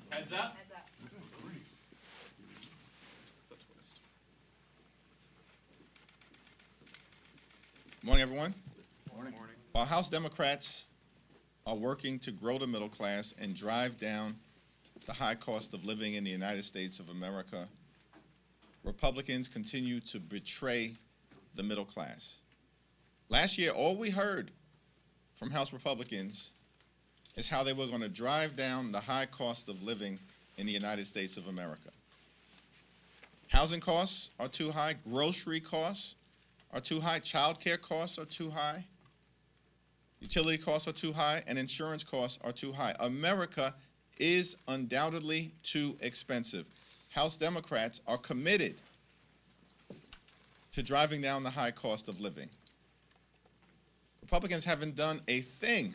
Heads up. Heads up. It's a twist. Morning, everyone. Morning. While House Democrats are working to grow the middle class and drive down the high cost of living in the United States of America, Republicans continue to betray the middle class. Last year, all we heard from House Republicans is how they were going to drive down the high cost of living in the United States of America. Housing costs are too high, grocery costs are too high, child care costs are too high, utility costs are too high, and insurance costs are too high. America is undoubtedly too expensive. House Democrats are committed to driving down the high cost of living. Republicans haven't done a thing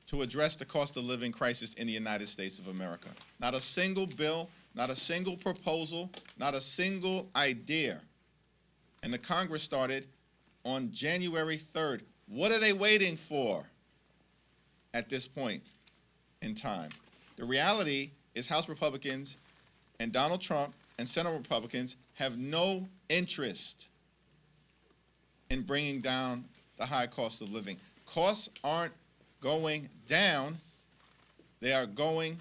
to address the cost of living crisis in the United States of America. Not a single bill, not a single proposal, not a single idea. And the Congress started on January 3rd. What are they waiting for at this point in time? The reality is House Republicans and Donald Trump and Senate Republicans have no interest in bringing down the high cost of living. Costs aren't going down, they are going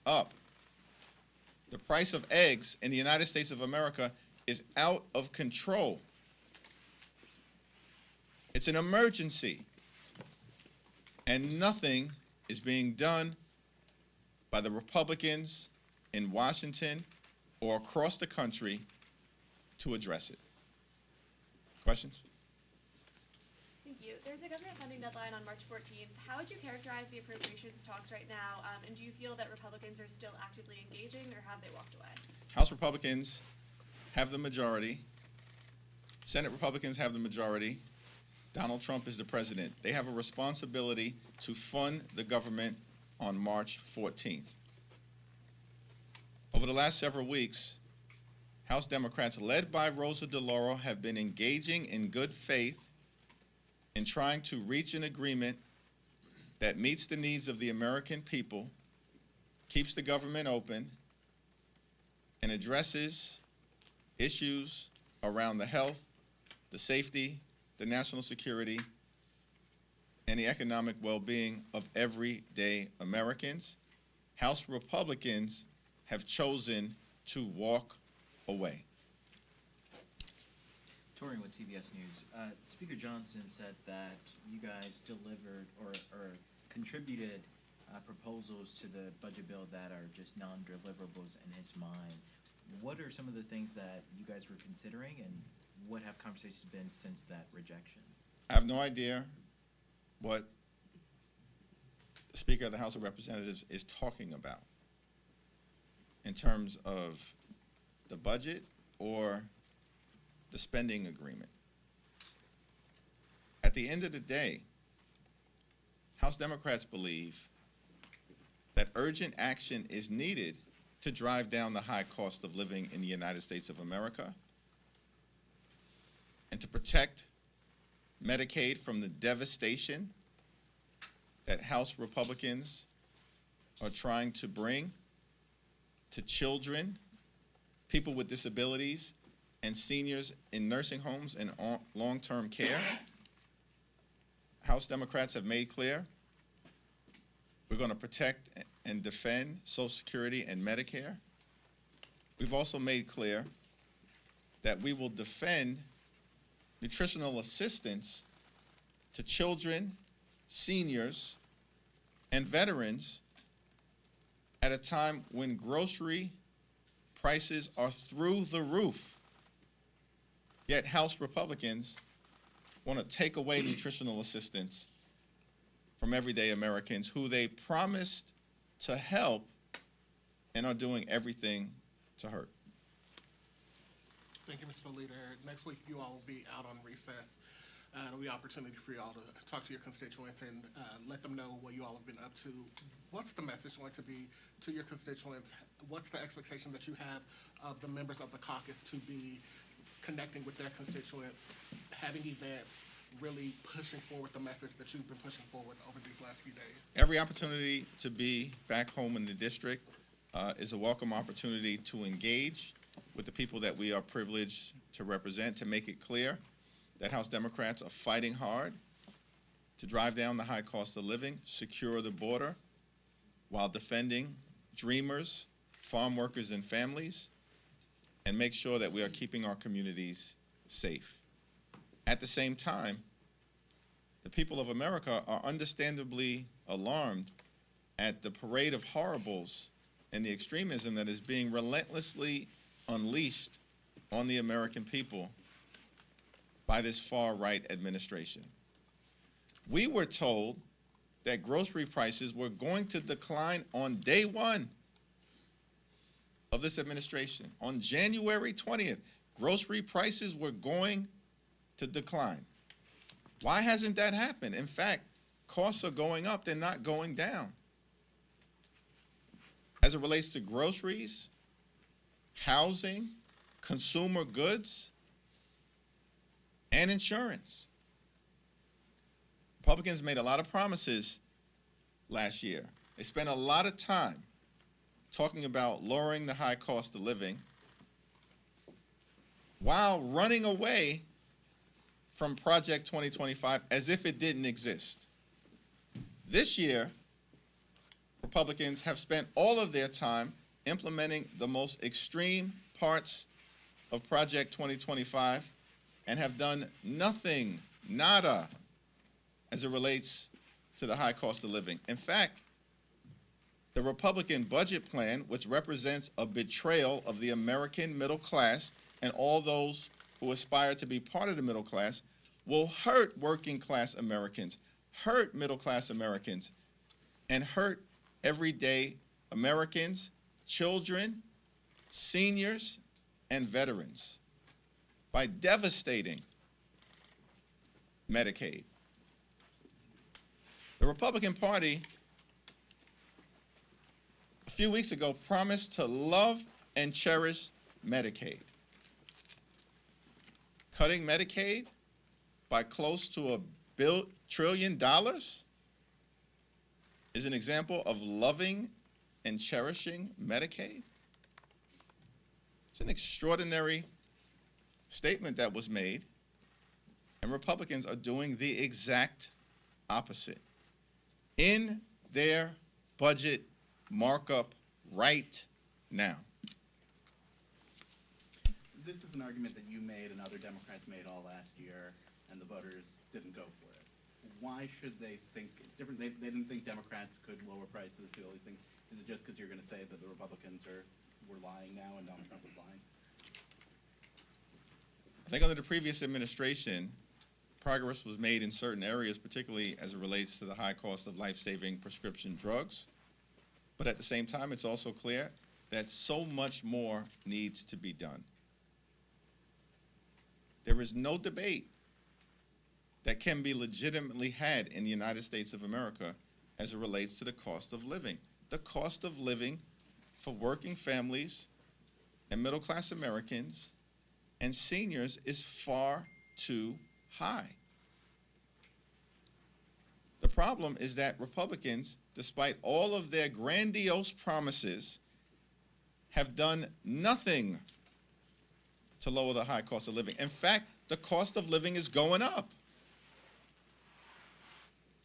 up. The price of eggs in the United States of America is out of control. It's an emergency, and nothing is being done by the Republicans in Washington or across the country to address it. Questions? Thank you. There's a government funding deadline on March 14th. How would you characterize the appropriations talks right now? And do you feel that Republicans are still actively engaging, or have they walked away? House Republicans have the majority. Senate Republicans have the majority. Donald Trump is the president. They have a responsibility to fund the government on March 14th. Over the last several weeks, House Democrats, led by Rosa DeLauro, have been engaging in good faith in trying to reach an agreement that meets the needs of the American people, keeps the government open, and addresses issues around the health, the safety, the national security, and the economic well-being of everyday Americans. House Republicans have chosen to walk away. Torian with CBS News. Speaker Johnson said that you guys delivered or contributed proposals to the budget bill that are just non-deliverables in his mind. What are some of the things that you guys were considering, and what have conversations been since that rejection? I have no idea what the Speaker of the House of Representatives is talking about in terms of the budget or the spending agreement. At the end of the day, House Democrats believe that urgent action is needed to drive down the high cost of living in the United States of America and to protect Medicaid from the devastation that House Republicans are trying to bring to children, people with disabilities, and seniors in nursing homes and long-term care. House Democrats have made clear we're going to protect and defend Social Security and Medicare. We've also made clear that we will defend nutritional assistance to children, seniors, and veterans at a time when grocery prices are through the roof. Yet House Republicans want to take away nutritional assistance from everyday Americans who they promised to help and are doing everything to hurt. Thank you, Mr. Leader. Next week, you all will be out on recess. It'll be an opportunity for you all to talk to your constituents and let them know what you all have been up to. What's the message going to be to your constituents? What's the expectation that you have of the members of the caucus to be connecting with their constituents, having events, really pushing forward the message that you've been pushing forward over these last few days? Every opportunity to be back home in the district is a welcome opportunity to engage with the people that we are privileged to represent, to make it clear that House Democrats are fighting hard to drive down the high cost of living, secure the border, while defending dreamers, farm workers, and families, and make sure that we are keeping our communities safe. At the same time, the people of America are understandably alarmed at the parade of horribles and the extremism that is being relentlessly unleashed on the American people by this far-right administration. We were told that grocery prices were going to decline on day one of this administration. On January 20th, grocery prices were going to decline. Why hasn't that happened? In fact, costs are going up, they're not going down. As it relates to groceries, housing, consumer goods, and insurance. Republicans made a lot of promises last year. They spent a lot of time talking about lowering the high cost of living while running away from Project 2025 as if it didn't exist. This year, Republicans have spent all of their time implementing the most extreme parts of Project 2025 and have done nothing, nada, as it relates to the high cost of living. In fact, the Republican budget plan, which represents a betrayal of the American middle class and all those who aspire to be part of the middle class, will hurt working class Americans, hurt middle class Americans, and hurt everyday Americans, children, seniors, and veterans by devastating Medicaid. The Republican Party a few weeks ago promised to love and cherish Medicaid. Cutting Medicaid by close to $1 trillion is an example of loving and cherishing Medicaid. It's an extraordinary statement that was made, and Republicans are doing the exact opposite. In their budget markup right now. This is an argument that you made and other Democrats made all last year, and the voters didn't go for it. Why should they think it's different? They didn't think Democrats could lower prices, do all these things. Is it just because you're going to say that the Republicans were lying now and Donald Trump is lying? I think under the previous administration, progress was made in certain areas, particularly as it relates to the high cost of life-saving prescription drugs. But at the same time, it's also clear that so much more needs to be done. There is no debate that can be legitimately had in the United States of America as it relates to the cost of living. The cost of living for working families and middle-class Americans and seniors is far too high. The problem is that Republicans, despite all of their grandiose promises, have done nothing to lower the high cost of living. In fact, the cost of living is going up.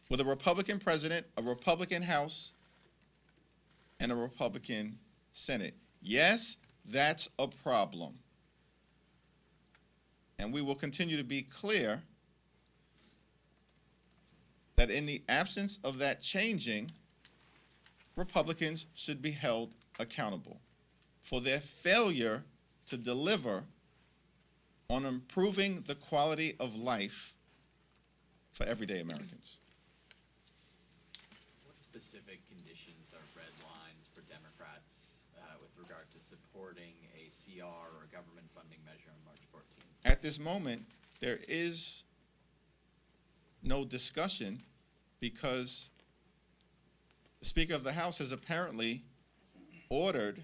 With a Republican president, a Republican House, and a Republican Senate. Yes, that's a problem. And we will continue to be clear that in the absence of that changing, Republicans should be held accountable for their failure to deliver on improving the quality of life for everyday Americans. What specific conditions are red lines for Democrats with regard to supporting a CR or a government funding measure on March 14th? At this moment, there is no discussion because the Speaker of the House has apparently ordered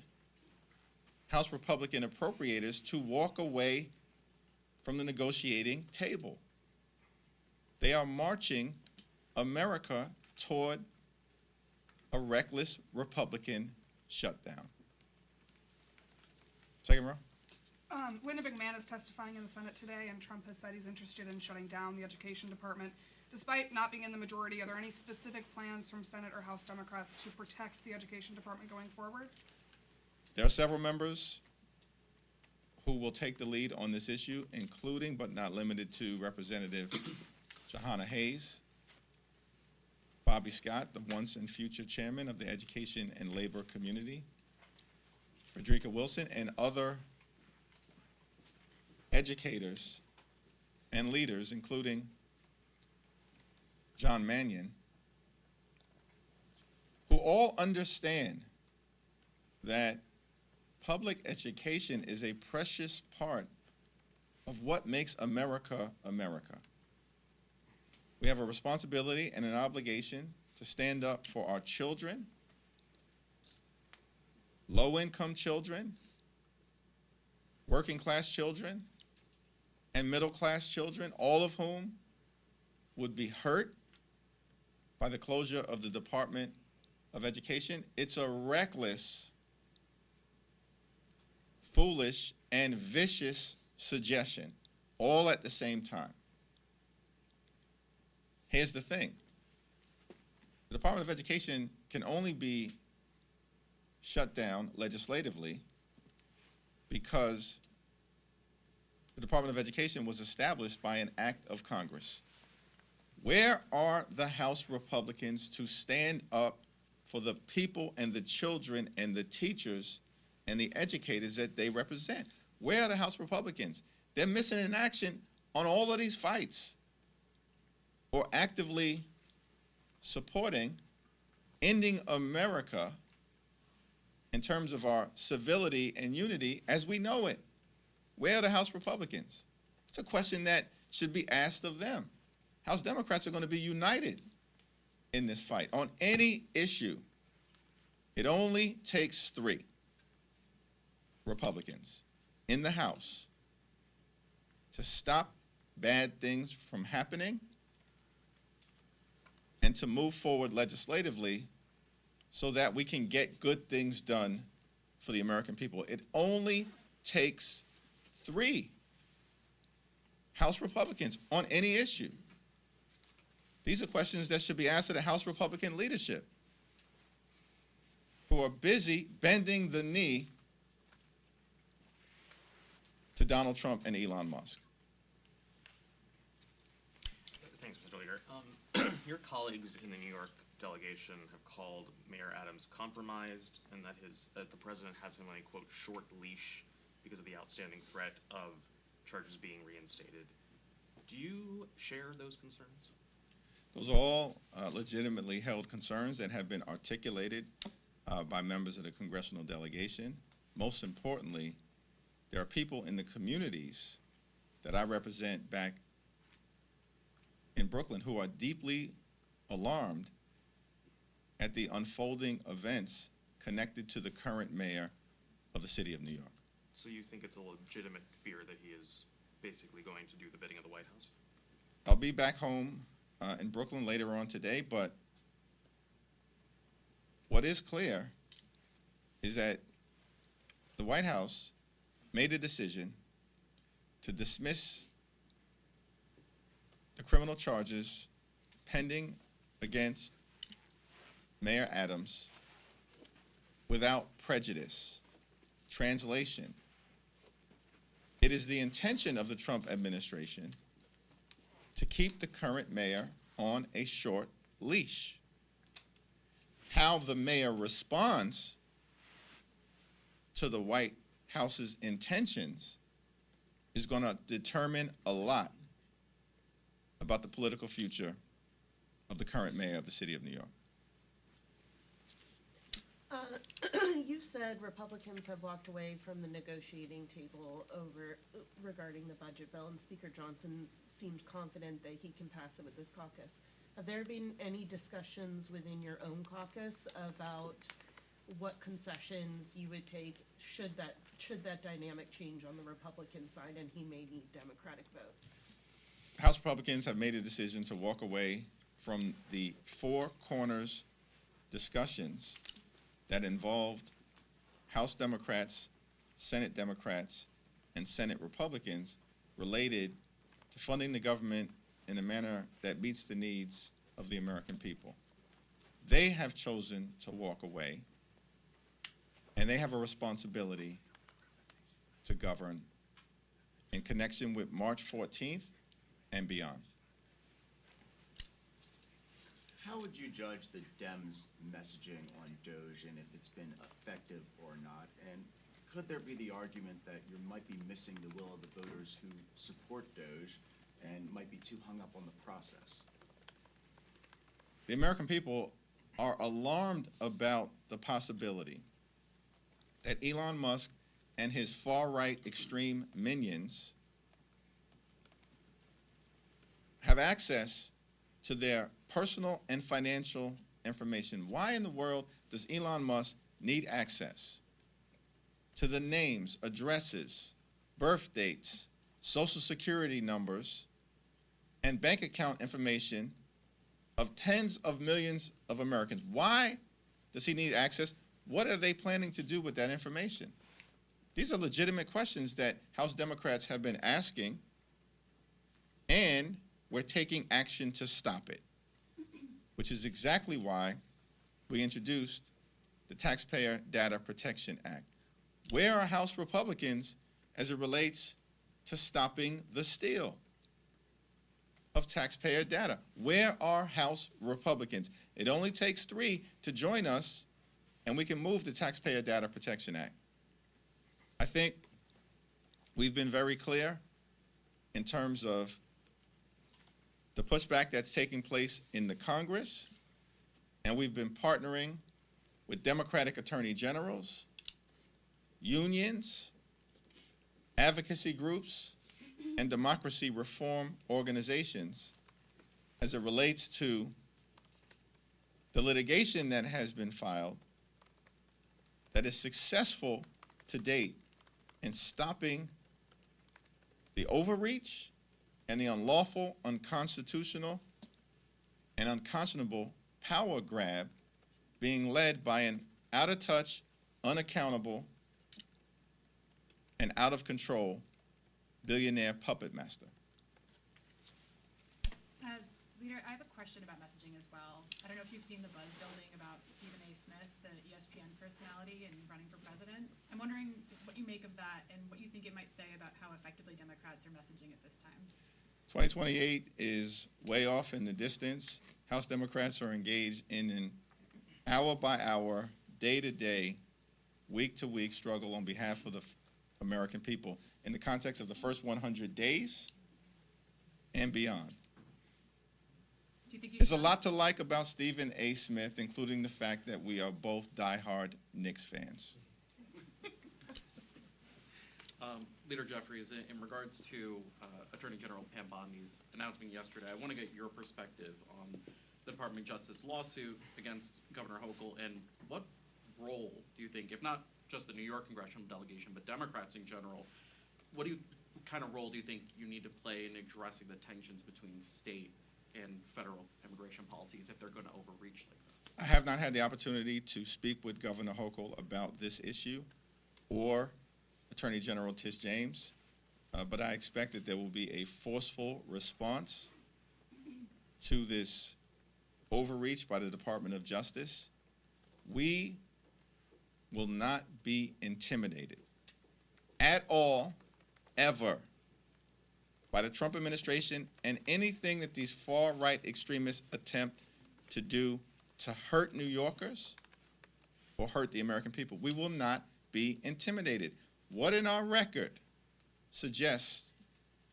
House Republican appropriators to walk away from the negotiating table. They are marching America toward a reckless Republican shutdown. Second row. Linda McMahon is testifying in the Senate today, and Trump has said he's interested in shutting down the Education Department. Despite not being in the majority, are there any specific plans from Senate or House Democrats to protect the Education Department going forward? There are several members who will take the lead on this issue, including but not limited to Representative Jahana Hayes, Bobby Scott, the once and future chairman of the Education and Labor Community, Frederica Wilson, and other educators and leaders, including John Mannion, who all understand that public education is a precious part of what makes America, America. We have a responsibility and an obligation to stand up for our children, low-income children, working-class children, and middle-class children, all of whom would be hurt by the closure of the Department of Education. It's a reckless, foolish, and vicious suggestion, all at the same time. Here's the thing. The Department of Education can only be shut down legislatively because the Department of Education was established by an act of Congress. Where are the House Republicans to stand up for the people and the children and the teachers and the educators that they represent? Where are the House Republicans? They're missing in action on all of these fights, or actively supporting ending America in terms of our civility and unity as we know it. Where are the House Republicans? It's a question that should be asked of them. House Democrats are going to be united in this fight on any issue. It only takes 3 Republicans in the House to stop bad things from happening and to move forward legislatively so that we can get good things done for the American people. It only takes 3 House Republicans on any issue. These are questions that should be asked of the House Republican leadership, who are busy bending the knee to Donald Trump and Elon Musk. Thanks, Mr. Leader. Your colleagues in the New York delegation have called Mayor Adams compromised, and that the president has him on a, quote, short leash because of the outstanding threat of charges being reinstated. Do you share those concerns? Those are all legitimately held concerns that have been articulated by members of the congressional delegation. Most importantly, there are people in the communities that I represent back in Brooklyn who are deeply alarmed at the unfolding events connected to the current mayor of the city of New York. So you think it's a legitimate fear that he is basically going to do the bidding of the White House? I'll be back home in Brooklyn later on today, but what is clear is that the White House made a decision to dismiss the criminal charges pending against Mayor Adams without prejudice. Translation: it is the intention of the Trump administration to keep the current mayor on a short leash. How the mayor responds to the White House's intentions is going to determine a lot about the political future of the current mayor of the city of New York. You said Republicans have walked away from the negotiating table regarding the budget bill, and Speaker Johnson seemed confident that he can pass it with this caucus. Have there been any discussions within your own caucus about what concessions you would take should that dynamic change on the Republican side and he may need Democratic votes? House Republicans have made a decision to walk away from the four corners discussions that involved House Democrats, Senate Democrats, and Senate Republicans related to funding the government in a manner that meets the needs of the American people. They have chosen to walk away, and they have a responsibility to govern in connection with March 14th and beyond. How would you judge the Dems' messaging on DOGE and if it's been effective or not? And could there be the argument that you might be missing the will of the voters who support DOGE and might be too hung up on the process? The American people are alarmed about the possibility that Elon Musk and his far-right extreme minions have access to their personal and financial information. Why in the world does Elon Musk need access to the names, addresses, birth dates, social security numbers, and bank account information of tens of millions of Americans? Why does he need access? What are they planning to do with that information? These are legitimate questions that House Democrats have been asking, and we're taking action to stop it, which is exactly why we introduced the Taxpayer Data Protection Act. Where are House Republicans as it relates to stopping the steal of taxpayer data? Where are House Republicans? It only takes 3 to join us, and we can move the Taxpayer Data Protection Act. I think we've been very clear in terms of the pushback that's taking place in the Congress, and we've been partnering with Democratic attorney generals, unions, advocacy groups, and democracy reform organizations as it relates to the litigation that has been filed that is successful to date in stopping the overreach and the unlawful, unconstitutional, and unconscionable power grab being led by an out-of-touch, unaccountable, and out-of-control billionaire puppet master. Leader, I have a question about messaging as well. I don't know if you've seen the buzz building about Stephen A. Smith, the ESPN personality, and running for president. I'm wondering what you make of that and what you think it might say about how effectively Democrats are messaging at this time. 2028 is way off in the distance. House Democrats are engaged in an hour-by-hour, day-to-day, week-to-week struggle on behalf of the American people in the context of the first 100 days and beyond. Do you think There's a lot to like about Stephen A. Smith, including the fact that we are both diehard Knicks fans. Leader Jeffries, in regards to Attorney General Pam Bondi's announcement yesterday, I want to get your perspective on the Department of Justice lawsuit against Governor Hochul, and what role do you think, if not just the New York congressional delegation, but Democrats in general, what kind of role do you think you need to play in addressing the tensions between state and federal immigration policies if they're going to overreach like this? I have not had the opportunity to speak with Governor Hochul about this issue or Attorney General Tish James, but I expect that there will be a forceful response to this overreach by the Department of Justice. We will not be intimidated at all, ever, by the Trump administration and anything that these far-right extremists attempt to do to hurt New Yorkers or hurt the American people. We will not be intimidated. What in our record suggests,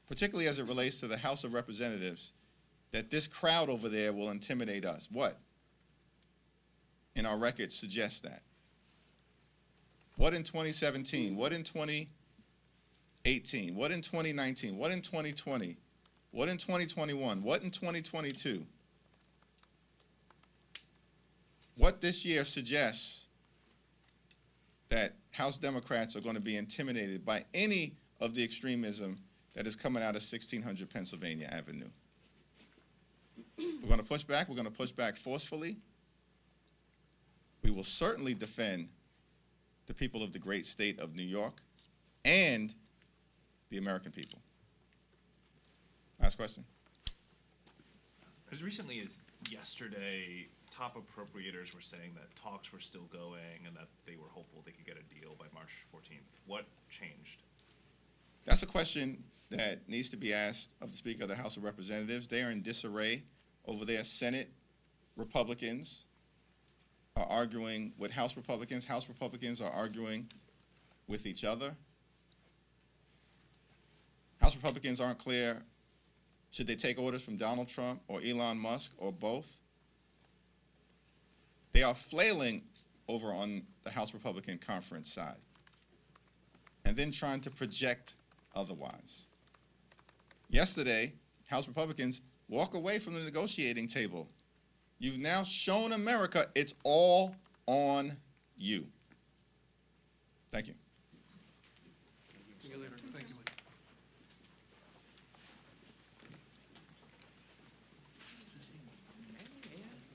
particularly as it relates to the House of Representatives, that this crowd over there will intimidate us? What in our record suggests that? What in 2017? What in 2018? What in 2019? What in 2020? What in 2021? What in 2022? What this year suggests that House Democrats are going to be intimidated by any of the extremism that is coming out of 1600 Pennsylvania Avenue. We're going to push back. We're going to push back forcefully. We will certainly defend the people of the great state of New York and the American people. Last question. As recently as yesterday, top appropriators were saying that talks were still going and that they were hopeful they could get a deal by March 14th. What changed? That's a question that needs to be asked of the Speaker of the House of Representatives. They are in disarray over there. Senate Republicans are arguing with House Republicans. House Republicans are arguing with each other. House Republicans aren't clear, should they take orders from Donald Trump or Elon Musk or both? They are flailing over on the House Republican conference side and then trying to project otherwise. Yesterday, House Republicans walk away from the negotiating table. You've now shown America it's all on you. Thank you.